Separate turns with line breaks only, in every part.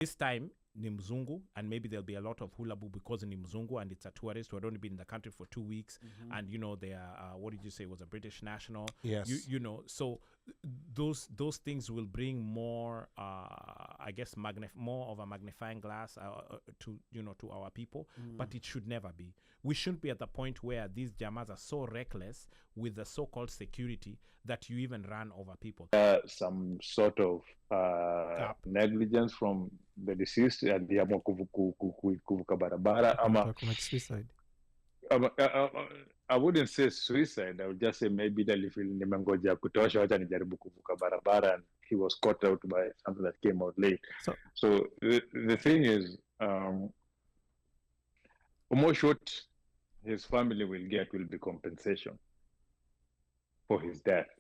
This time, ni mzungu, and maybe there'll be a lot of hula boo because ni mzungu and it's a tourist who had only been in the country for 2 weeks, and they are what did you say, was a British national?
Yes.
So those things will bring more, I guess, more of a magnifying glass to our people, but it should never be. We shouldn't be at the point where these jamas are so reckless with the so-called security that you even run over people.
Some sort of negligence from the deceased, aliamua kuvuka barabara ama
commit suicide.
I wouldn't say suicide. I would just say maybe nimengoja kutosha, wacha nijaribu kuvuka barabara, and he was caught out by something that came out late. So the thing is, almost what his family will get will be compensation for his death.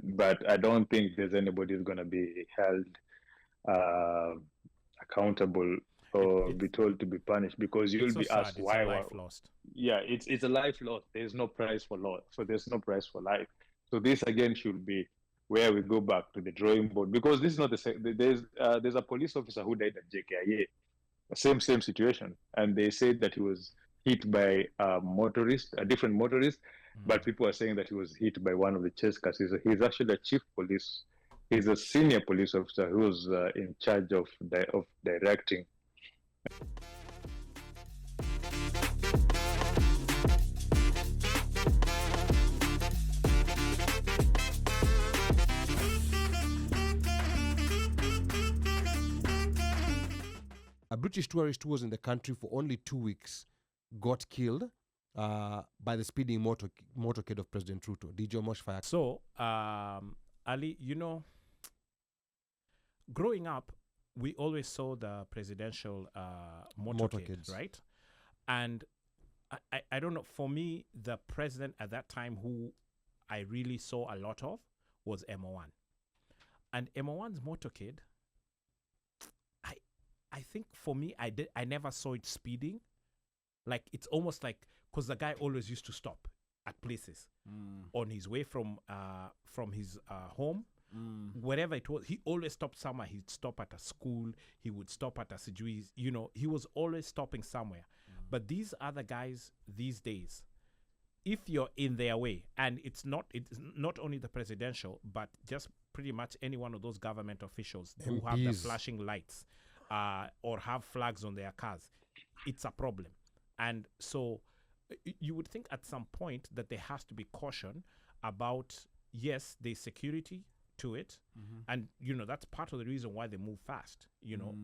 But I don't think there's anybody who's going to be held accountable or be told to be punished, because you'll be asked why.
Life lost.
Yeah, it's a life lost. There's no price for law, so there's no price for life. So this again should be where we go back to the drawing board, because this is not the same. There's a police officer who died at JKIA, same situation, and they said that he was hit by a different motorist, but people are saying that he was hit by one of the chase cars. He's actually a chief police. He's a senior police officer who's in charge of directing.
A British tourist who was in the country for only 2 weeks got killed by the speeding motorcade of President Ruto. DJ Mosh Fire.
So, Ali, growing up, we always saw the presidential motorcades, right? And I don't know, for me, the president at that time who I really saw a lot of was MO1. And MO1's motorcade, I think for me, I never saw it speeding. Like, it's almost like, because the guy always used to stop at places on his way from his home, wherever it was. He always stopped somewhere. He'd stop at a school. He would stop at a Sijui's. He was always stopping somewhere. But these other guys these days, if you're in their way, and it's not only the presidential, but just pretty much any one of those government officials who have the flashing lights or have flags on their cars, it's a problem. And so you would think at some point that there has to be caution about, yes, there's security to it. And, that's part of the reason why they move fast,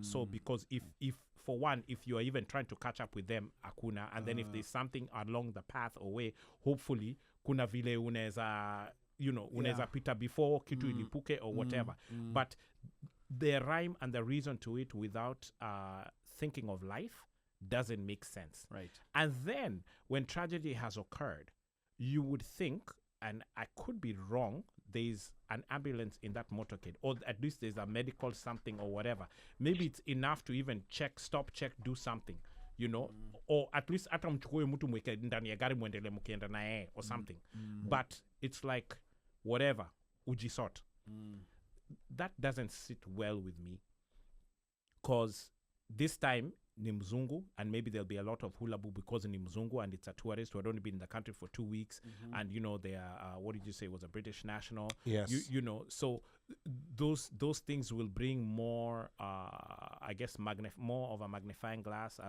So because if for one, if you are even trying to catch up with them, akuna, and then if there's something along the path or way, hopefully, kuna vile uneza pita before kitu ilipuke or whatever. But the rhyme and the reason to it without thinking of life doesn't make sense.
Right.
And then when tragedy has occurred, you would think, and I could be wrong, there's an ambulance in that motorcade, or at least there's a medical something or whatever. Maybe it's enough to even stop, do something, or at least ata mchukue mtu mweke ndani ya gari muendele mkienda na yeye or something. But it's like, whatever, ujisort. That doesn't sit well with me, because this time ni mzungu, and maybe there'll be a lot of hula boo because ni mzungu and it's a tourist who had only been in the country for 2 weeks, and they are what did you say, was a British national?
Yes.
So those things will bring more, I guess, more of a magnifying glass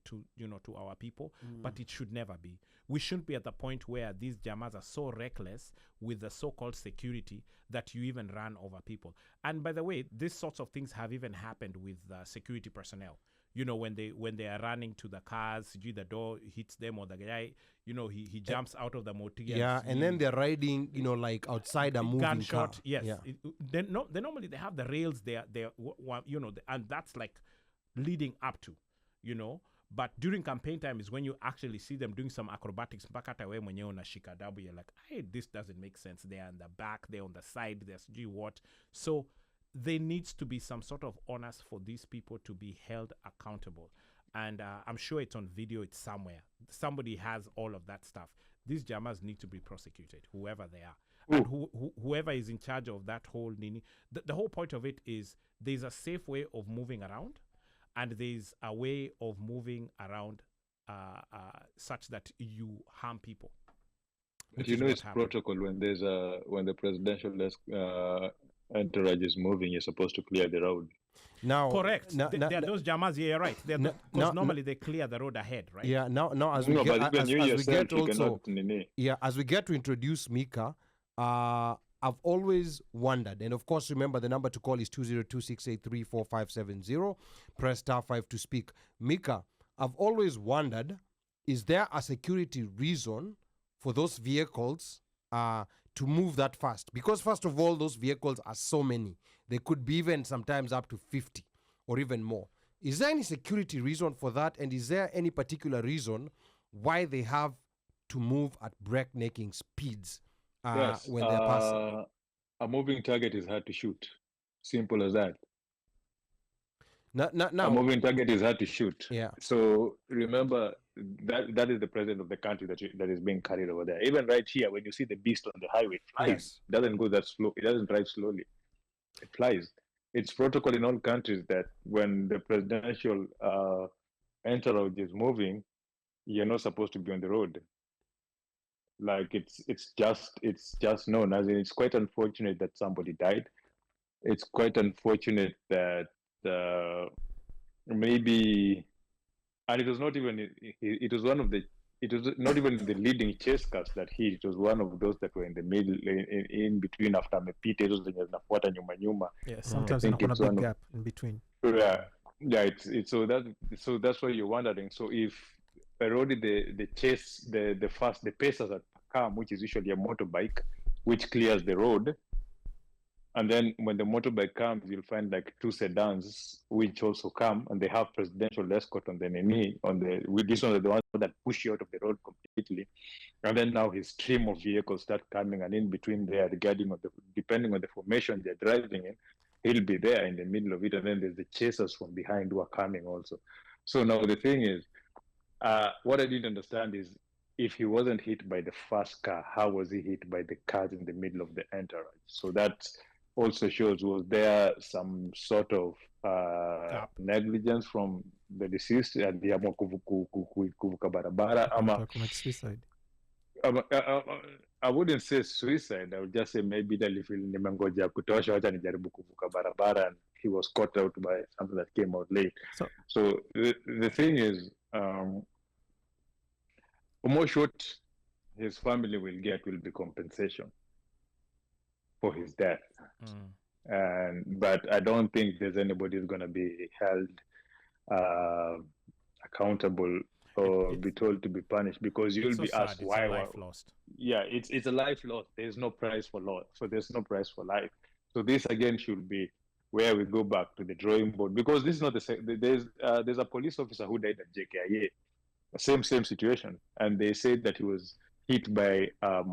to our people, but it should never be. We shouldn't be at the point where these jamas are so reckless with the so-called security that you even run over people. And by the way, these sorts of things have even happened with security personnel. When they are running to the cars, the door hits them, or the guy, he jumps out of the motor.
Yeah, and then they're riding, like outside a moving
gunshot,
car.
yes.
Yeah.
They normally they have the rails there, and that's like leading up to, But during campaign time is when you actually see them doing some acrobatics. You're like, hey, this doesn't make sense. They're on the back, they're on the side, there's what. So there needs to be some sort of onus for these people to be held accountable. And I'm sure it's on video, it's somewhere. Somebody has all of that stuff. These jammers need to be prosecuted, whoever they are. and whoever is in charge of that whole nini, the whole point of it is there's a safe way of moving around, and there's a way of moving around such that you harm people.
But you know, it's protocol when the presidential entourage is moving, you're supposed to clear the road.
Now, correct. There are those jamas. Yeah, you're right. Because normally they clear the road ahead, right?
Yeah. Now, as we get to introduce Mika, I've always wondered, and of course, remember the number to call is 202-683-4570. Press *5 to speak. Mika, I've always wondered, is there a security reason for those vehicles to move that fast? Because first of all, those vehicles are so many. They could be even sometimes up to 50 or even more. Is there any security reason for that? And is there any particular reason why they have to move at breaknecking speeds when they're passing?
A moving target is hard to shoot. Simple as that. A moving target is hard to shoot.
Yeah.
So remember that is the president of the country that is being carried over there. Even right here, when you see the beast on the highway, it flies.
Yes.
It doesn't go that slow. It doesn't drive slowly. It flies. It's protocol in all countries that when the presidential entourage is moving, you're not supposed to be on the road. Like it's just known. As in, it's quite unfortunate that somebody died. It's quite unfortunate that maybe, and it was not even. It was one of the. It was not even the leading chase cars that hit. It was one of those that were in the middle, in between after amepita hizo zenye zinafuata nyuma.
Yeah, sometimes there's a big gap in between.
Yeah. It's so that's why you're wondering. So if already the chase, the pacers that come, which is usually a motorbike, which clears the road, and then when the motorbike comes, you'll find like two sedans which also come, and they have presidential escort on the knee. With this one, the ones that push you out of the road completely, and then now his stream of vehicles start coming, and in between there, depending on the formation they're driving in, he'll be there in the middle of it, and then there's the chasers from behind who are coming also. So now the thing is, what I didn't understand is, if he wasn't hit by the first car, how was he hit by the cars in the middle of the entourage? So that also shows, was there some sort of negligence from the deceased and the kuvuka barabara ama
suicide?
I wouldn't say suicide. I would just say maybe nimengoja kutosha, wacha nijaribu kuvuka barabara, and he was caught out by something that came out late. So the thing is, almost what his family will get will be compensation for his death. But I don't think there's anybody who's going to be held accountable or be told to be punished, because you'll be asked why.
It's a life lost.
Yeah, it's a life lost. There's no price for life. So there's no price for life. So this again should be where we go back to the drawing board, because this is not the same. There's a police officer who died at JKIA, same situation, and they said that he was hit by a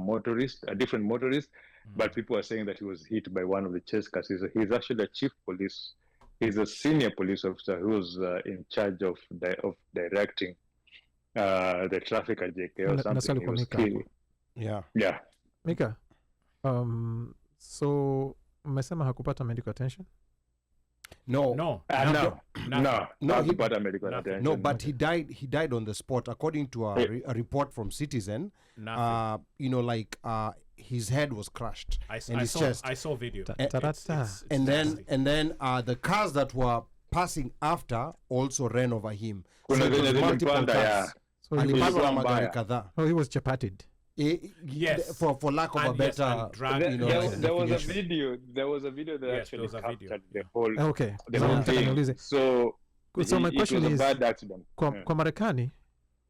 different motorist, but people are saying that he was hit by one of the chase cars. He's actually a chief police. He's a senior police officer who's in charge of directing the traffic at JKIA or something. Yeah.
Mika, so umesema hakupata medical attention?
No, but he died on the spot, according to a report from Citizen. His head was crushed and his chest.
I saw video.
And then the cars that were passing after also ran over him. So it was multiple cars.
So he was chapated.
Yes, for lack of a better,
there was a video that actually captured the whole thing. So
my question is,
bad accident.
Kwa Marekani,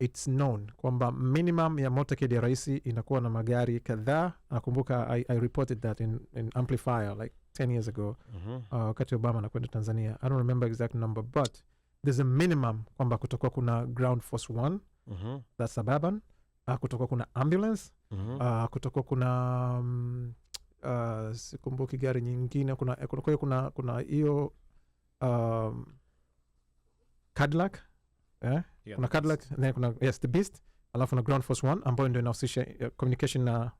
it's known kwamba minimum ya motorcade ya raisi inakuwa na magari kadhaa. Nakumbuka I reported that in Amplifier like 10 years ago, wakati Obama anakwenda Tanzania. I don't remember exact number, but there's a minimum kwamba kutokuwa kuna ground force 1, that's suburban. Kutokuwa kuna ambulance, kutokuwa kuna sikumbuki gari nyingine, kuna hiyo Cadillac, kuna Cadillac, then kuna the Beast, alafu na ground force 1 ambayo ndio inahusisha communication na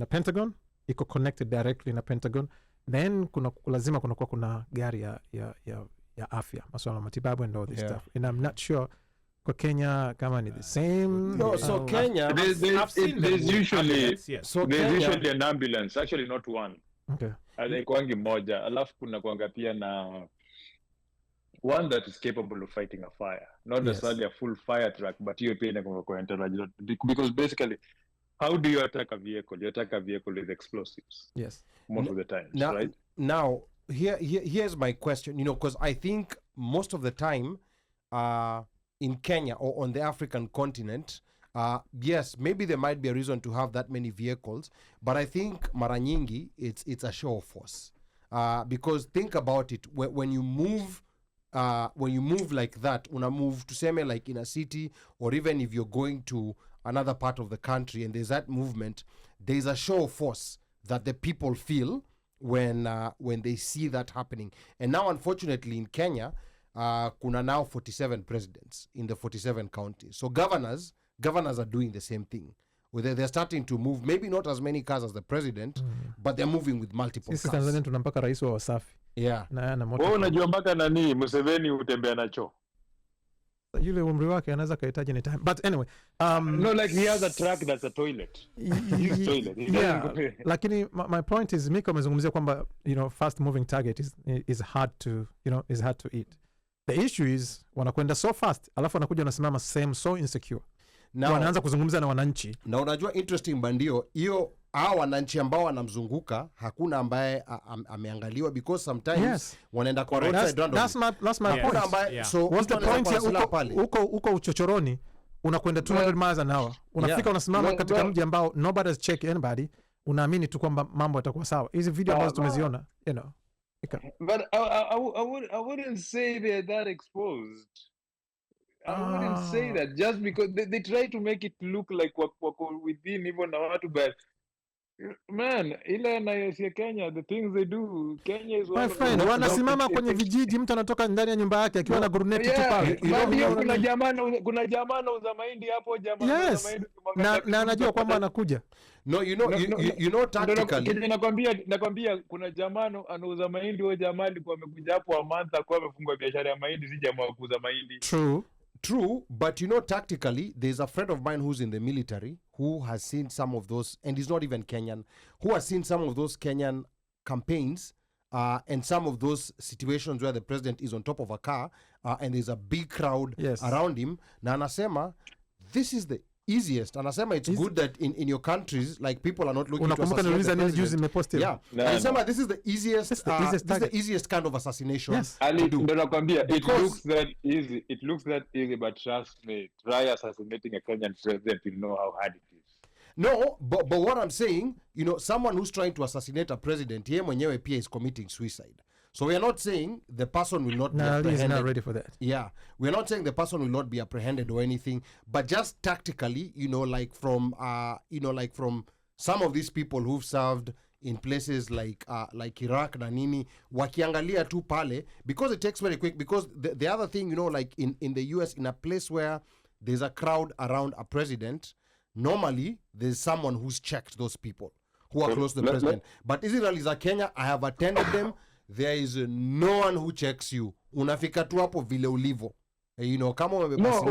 Pentagon, iko connected directly na Pentagon, then lazima kunakuwa kuna gari ya afya, masuala matibabu and all this stuff, and I'm not sure kwa Kenya kama ni the same.
No, so Kenya,
there's usually an ambulance, actually not one.
Okay.
Kwangi moja, alafu kuna kwanga pia na one that is capable of fighting a fire, not necessarily a full fire truck, but hiyo pia inakuwa kwa internal, because basically how do you attack a vehicle? You attack a vehicle with explosives.
Yes.
Most of the time, right?
Now, here's my question, because I think most of the time in Kenya or on the African continent, yes, maybe there might be a reason to have that many vehicles, but I think mara nyingi it's a show of force. Because think about it, when you move like that, una move to seme like in a city, or even if you're going to another part of the country and there's that movement, there's a show of force that the people feel when they see that happening. And now, unfortunately, in Kenya, kuna now 47 presidents in the 47 counties. So governors are doing the same thing. They're starting to move, maybe not as many cars as the president, but they're moving with multiple
cars.
Tanzania
tuna mpaka rais wa Wasafi.
Yeah.
Wewe unajua mpaka nani Museveni utembea nacho.
Yule umri wake anaweza kahitaji ni time. But anyway,
no, like he has a truck that's a toilet.
Yeah. Lakini my point is, Miko amezungumzia kwamba, fast moving target is hard to, is hard to eat. The issue is wanakwenda so fast, alafu wanakuja wanasimama same so insecure. Na wanaanza kuzungumza na wananchi. Na
unajua interesting bandio, hiyo hao wananchi ambao wanamzunguka hakuna ambaye ameangaliwa, because sometimes wanaenda kwa roadside random.
That's my point.
Ambaye, so
what's the point uko uchochoroni, unakwenda 200 miles an hour, unafika unasimama katika mji ambao nobody has checked anybody, unaamini tu kwamba mambo yatakuwa sawa. Hizi video ambazo tumeziona,
But I wouldn't say they're that exposed. I wouldn't say that just because they try to make it look like wako within even na watu, but man, ile na Kenya, the things they do, Kenya is
my friend, wanasimama kwenye vijiji, mtu anatoka ndani ya nyumba yake akiwa na guruneti tu pale.
Kuna jamaa anauza mahindi hapo, jamaa
mahindi na anajua kwamba anakuja.
No, you know tactically.
Nakwambia kuna jamaa anauza mahindi, huyo jamaa alikuwa amekuja hapo a month ago, amefungua biashara ya mahindi, si jamaa kuuza mahindi.
True, but tactically, there's a friend of mine who's in the military who has seen some of those, and he's not even Kenyan, who has seen some of those Kenyan campaigns and some of those situations where the president is on top of a car and there's a big crowd around him. Na anasema, this is the easiest. Anasema it's good that in your countries, like, people are not looking to assassinate the president. Yeah. Anasema this is the easiest, this is the easiest kind of assassination.
Yes.
Ali, it looks that easy. It looks that easy, but trust me, try assassinating a Kenyan president, you'll know how hard it is.
No, but what I'm saying, someone who's trying to assassinate a president, yeye mwenyewe pia is committing suicide. So we are not saying the person will not be apprehended.
He's not ready for that.
Yeah. We're not saying the person will not be apprehended or anything, but just tactically, like from some of these people who've served in places like Iraq na nini, wakiangalia tu pale, because it takes very quick, because the other thing, like in the US, in a place where there's a crowd around a president, normally there's someone who's checked those people who are close to the president. But Israel is a Kenya, I have attended them. There is no one who checks you. Unafika tu hapo vile ulivo. Kama umebasi.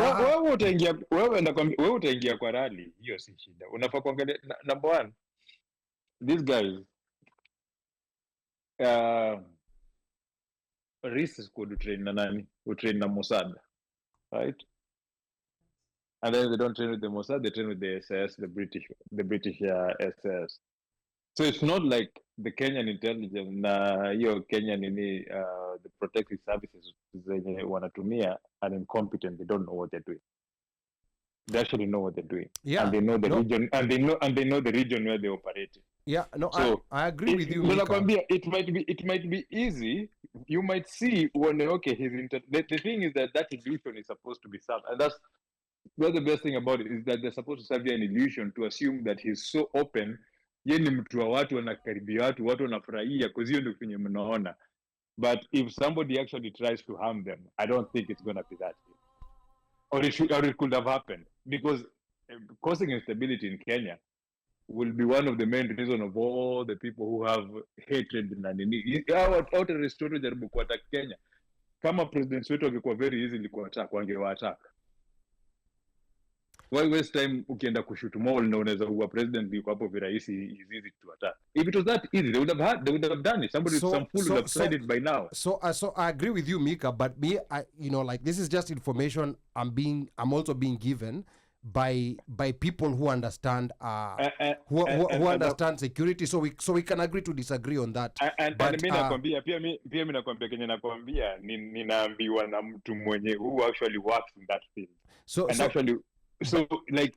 Wewe utaingia kwa rally, hiyo si shida. Unafaa kuangalia number one. These guys risks could train na nani? Utrain na Mossad. Right? And then they don't train with the Mossad, they train with the SS, the British SS. So it's not like the Kenyan intelligence na hiyo Kenyan the protective services zenye wanatumia are incompetent. They don't know what they're doing. They actually know what they're doing.
Yeah.
And they know the region, and they know the region where they operate.
Yeah, no, so I agree with you.
It might be easy. You might see when the thing is that illusion is supposed to be served, and that's the best thing about it, is that they're supposed to serve you an illusion to assume that he's so open. Yeye ni mtu wa watu, wanakaribia watu wanafurahia, kwa hiyo ndio kwenye mnaona. But if somebody actually tries to harm them, I don't think it's going to be that easy. Or it could have happened, because causing instability in Kenya will be one of the main reason of all the people who have hatred na nini. Hao terrorist jaribu kuattack Kenya. Kama presidents wetu wangekuwa very easily kuattack, wangewa-attack. Why waste time ukienda kushoot mall na unaweza kuwa president yuko hapo virahisi, is easy to attack. If it was that easy, they would have done it. Some fool would have tried it by now.
So I agree with you, Mika, but me, like this is just information I'm also being given by people who understand who understand security, so we can agree to disagree on that.
And mimi nakwambia pia mimi nakwambia Kenya, nakwambia ninaambiwa na mtu mwenye who actually works in that field. So like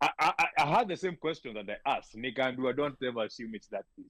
I had the same question that I asked. Nikaambiwa, don't ever assume it's that easy.